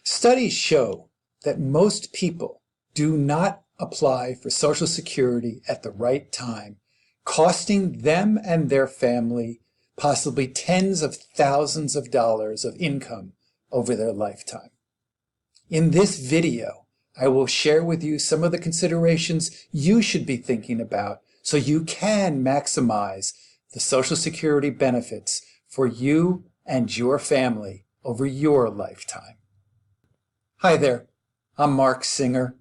Studies show that most people do not apply for Social Security at the right time, costing them and their family possibly tens of thousands of dollars of income over their lifetime. In this video, I will share with you some of the considerations you should be thinking about so you can maximize the Social Security benefits for you and your family over your lifetime. Hi there, I'm Mark Singer,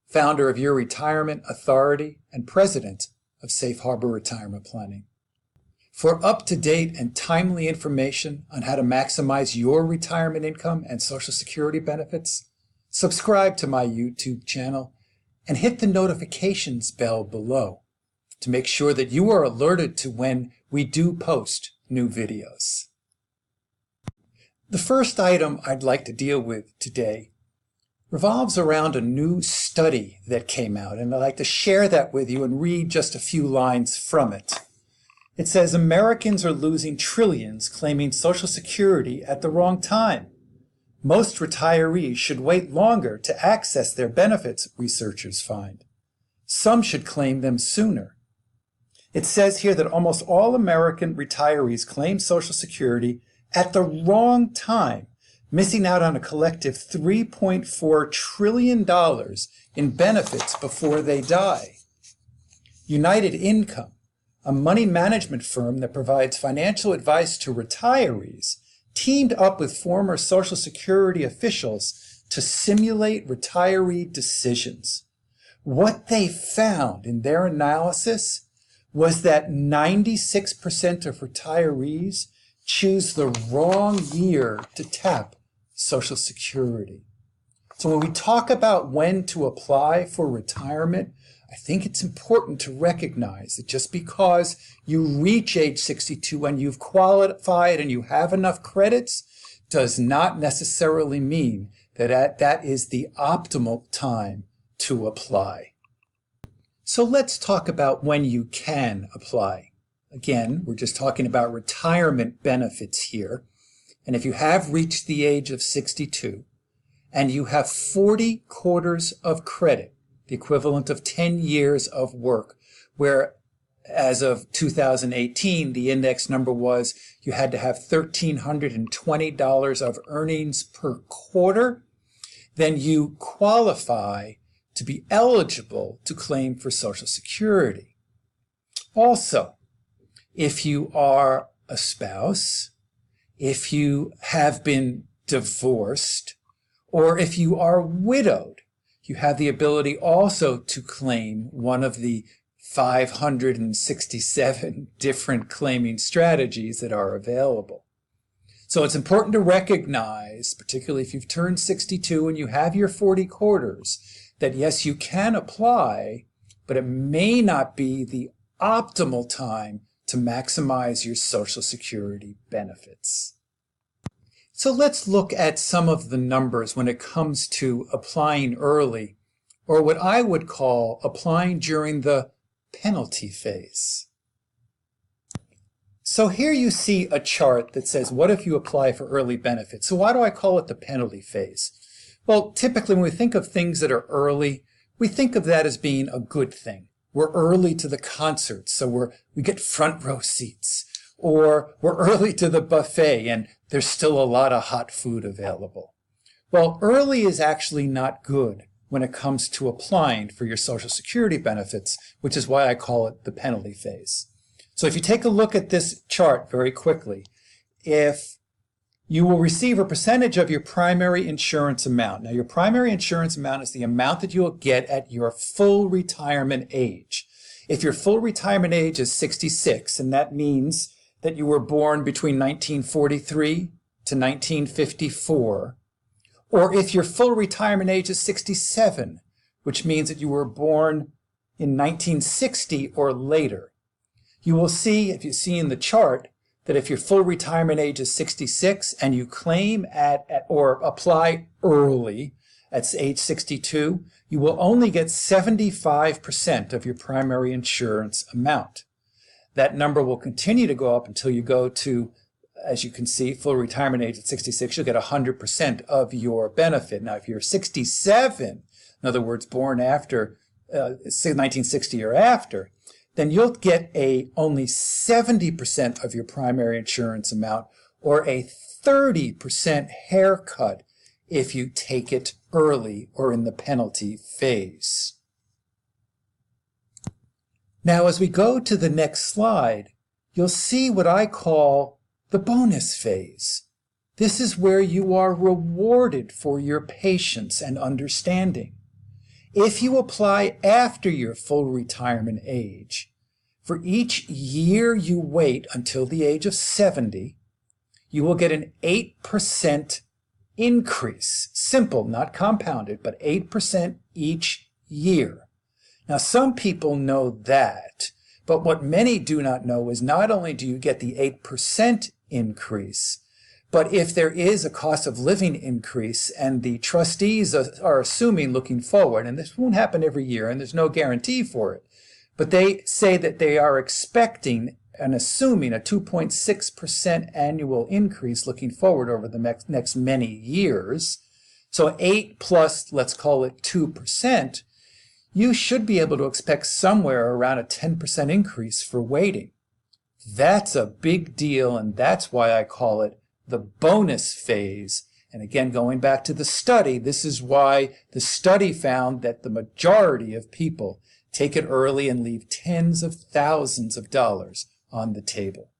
founder of Your Retirement Authority and president of Safe Harbor Retirement Planning. For up-to-date and timely information on how to maximize your retirement income and Social Security benefits, subscribe to my YouTube channel and hit the notifications bell below to make sure that you are alerted to when we do post new videos. The first item I'd like to deal with today revolves around a new study that came out, and I'd like to share that with you and read just a few lines from it. It says, Americans are losing trillions claiming Social Security at the wrong time. Most retirees should wait longer to access their benefits, researchers find. Some should claim them sooner. It says here that almost all American retirees claim Social Security at the wrong time, missing out on a collective $3.4 trillion in benefits before they die. United Income, a money management firm that provides financial advice to retirees, teamed up with former Social Security officials to simulate retiree decisions. What they found in their analysis was that 96% of retirees choose the wrong year to tap Social Security. So when we talk about when to apply for retirement, I think it's important to recognize that just because you reach age 62 and you've qualified and you have enough credits does not necessarily mean that that is the optimal time to apply. So let's talk about when you can apply. Again, we're just talking about retirement benefits here. And if you have reached the age of 62 and you have 40 quarters of credit, the equivalent of 10 years of work, where as of 2018, the index number was you had to have $1,320 of earnings per quarter, then you qualify to be eligible to claim for Social Security. Also, if you are a spouse, if you have been divorced, or if you are widowed, you have the ability also to claim one of the 567 different claiming strategies that are available. So it's important to recognize, particularly if you've turned 62 and you have your 40 quarters, that yes, you can apply, but it may not be the optimal time to maximize your Social Security benefits. So let's look at some of the numbers when it comes to applying early, or what I would call applying during the penalty phase. So here you see a chart that says, what if you apply for early benefits? So why do I call it the penalty phase? Well, typically when we think of things that are early, we think of that as being a good thing. We're early to the concert, so we get front row seats. Or we're early to the buffet and there's still a lot of hot food available. Well, early is actually not good when it comes to applying for your Social Security benefits, which is why I call it the penalty phase. So if you take a look at this chart very quickly, if you will receive a percentage of your primary insurance amount. Now, your primary insurance amount is the amount that you will get at your full retirement age. If your full retirement age is 66, and that means that you were born between 1943 to 1954, or if your full retirement age is 67, which means that you were born in 1960 or later, you will see, if you see in the chart, that if your full retirement age is 66 and you claim or apply early at age 62, you will only get 75% of your primary insurance amount. That number will continue to go up until you go to as you can see, full retirement age at 66, you'll get 100% of your benefit. Now, if you're 67, in other words, born after 1960 or after, then you'll get only 70% of your primary insurance amount, or a 30% haircut if you take it early or in the penalty phase. Now, as we go to the next slide, you'll see what I call the bonus phase. This is where you are rewarded for your patience and understanding. If you apply after your full retirement age, for each year you wait until the age of 70, you will get an 8% increase. Simple, not compounded, but 8% each year. Now, some people know that, but what many do not know is not only do you get the 8% increase, but if there is a cost of living increase and the trustees are assuming looking forward, and this won't happen every year and there's no guarantee for it, but they say that they are expecting and assuming a 2.6% annual increase looking forward over the next many years. So 8 plus, let's call it 2%, you should be able to expect somewhere around a 10% increase for waiting. That's a big deal, and that's why I call it the bonus phase. And again, going back to the study, this is why the study found that the majority of people take it early and leave tens of thousands of dollars on the table.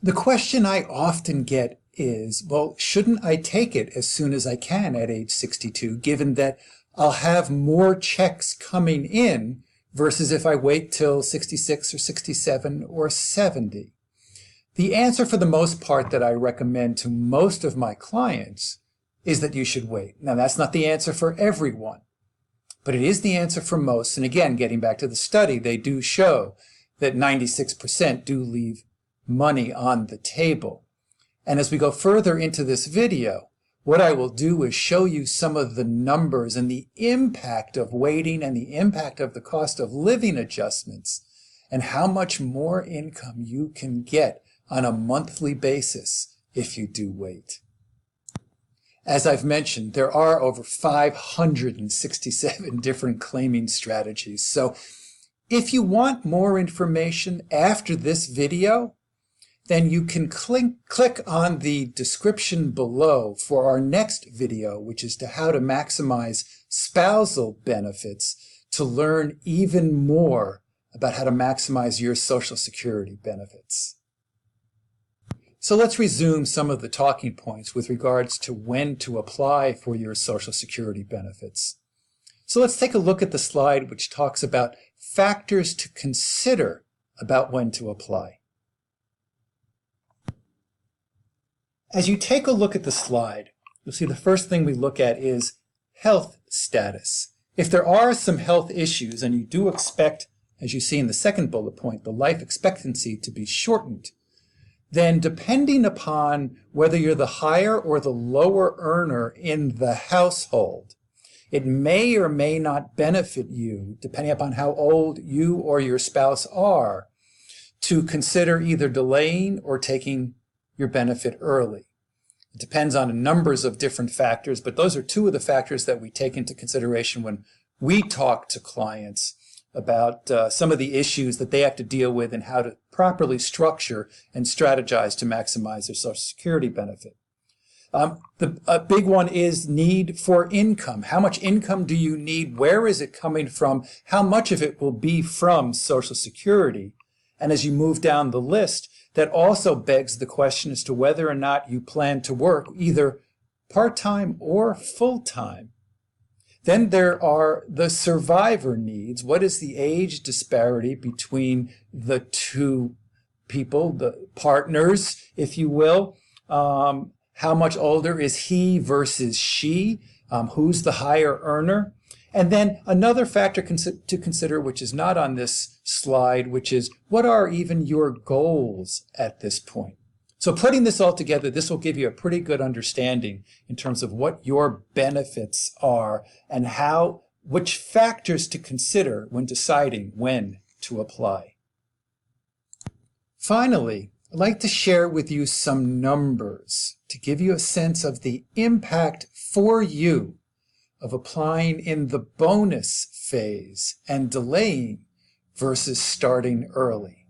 The question I often get is, well, shouldn't I take it as soon as I can at age 62, given that I'll have more checks coming in versus if I wait till 66 or 67 or 70? The answer for the most part that I recommend to most of my clients is that you should wait. Now, that's not the answer for everyone, but it is the answer for most. And again, getting back to the study, they do show that 96% do leave money on the table. And as we go further into this video, what I will do is show you some of the numbers and the impact of waiting and the impact of the cost of living adjustments and how much more income you can get on a monthly basis if you do wait. As I've mentioned, there are over 567 different claiming strategies. So if you want more information after this video, then you can click on the description below for our next video, which is to how to maximize spousal benefits, to learn even more about how to maximize your Social Security benefits. So let's resume some of the talking points with regards to when to apply for your Social Security benefits. So let's take a look at the slide which talks about factors to consider about when to apply. As you take a look at the slide, you'll see the first thing we look at is health status. If there are some health issues, and you do expect, as you see in the second bullet point, the life expectancy to be shortened, then depending upon whether you're the higher or the lower earner in the household, it may or may not benefit you, depending upon how old you or your spouse are, to consider either delaying or taking your benefit early. It depends on numbers of different factors, but those are two of the factors that we take into consideration when we talk to clients about some of the issues that they have to deal with and how to properly structure and strategize to maximize their Social Security benefit. A big one is need for income. How much income do you need? Where is it coming from? How much of it will be from Social Security? And as you move down the list, that also begs the question as to whether or not you plan to work either part-time or full-time. Then there are the survivor needs. What is the age disparity between the two people, the partners, if you will? How much older is he versus she? Who's the higher earner? And then another factor to consider, which is not on this slide, which is what are even your goals at this point? So putting this all together, this will give you a pretty good understanding in terms of what your benefits are and which factors to consider when deciding when to apply. Finally, I'd like to share with you some numbers to give you a sense of the impact for you of applying in the bonus phase and delaying versus starting early.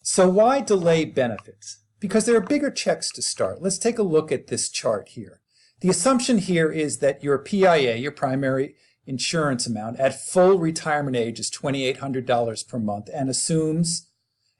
So why delay benefits? Because there are bigger checks to start. Let's take a look at this chart here. The assumption here is that your PIA, your primary insurance amount, at full retirement age is $2,800 per month and assumes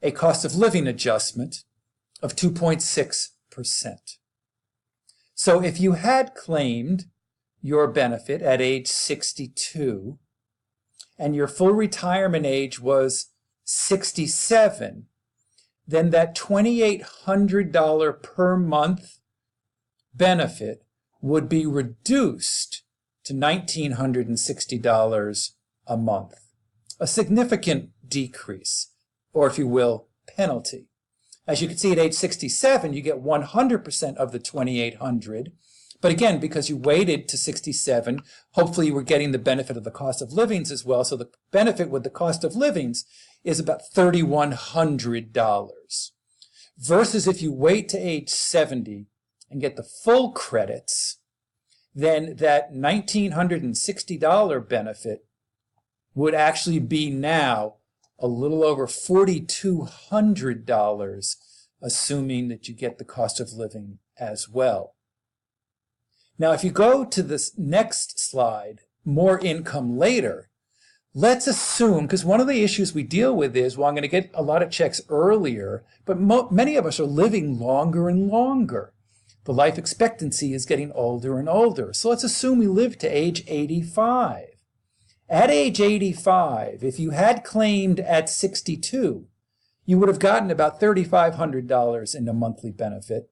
a cost of living adjustment of 2.6%. So if you had claimed your benefit at age 62 and your full retirement age was 67, then that $2,800 per month benefit would be reduced to $1,960 a month, a significant decrease, or if you will, penalty. As you can see, at age 67, you get 100% of the $2,800. But again, because you waited to 67, hopefully you were getting the benefit of the cost of livings as well. So the benefit with the cost of livings is about $3,100. Versus if you wait to age 70 and get the full credits, then that $1,960 benefit would actually be now a little over $4,200, assuming that you get the cost of living as well. Now, if you go to this next slide, more income later, let's assume, because one of the issues we deal with is, well, I'm going to get a lot of checks earlier, but many of us are living longer and longer. The life expectancy is getting older and older. So let's assume we live to age 85. At age 85, if you had claimed at 62, you would have gotten about $3,500 in a monthly benefit,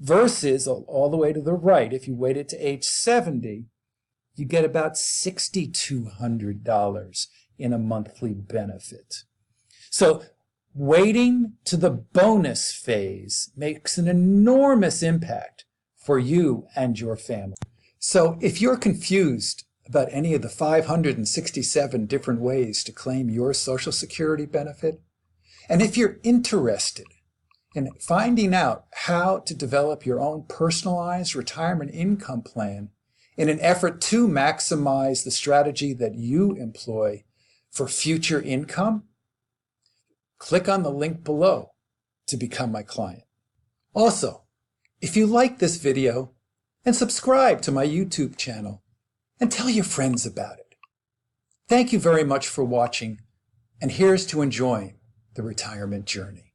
versus all the way to the right, if you waited to age 70, you get about $6,200 in a monthly benefit. So waiting to the bonus phase makes an enormous impact for you and your family. So if you're confused about any of the 567 different ways to claim your Social Security benefit, and if you're interested in finding out how to develop your own personalized retirement income plan in an effort to maximize the strategy that you employ for future income, click on the link below to become my client. Also, if you like this video, and subscribe to my YouTube channel and tell your friends about it. Thank you very much for watching, and here's to enjoying the retirement journey.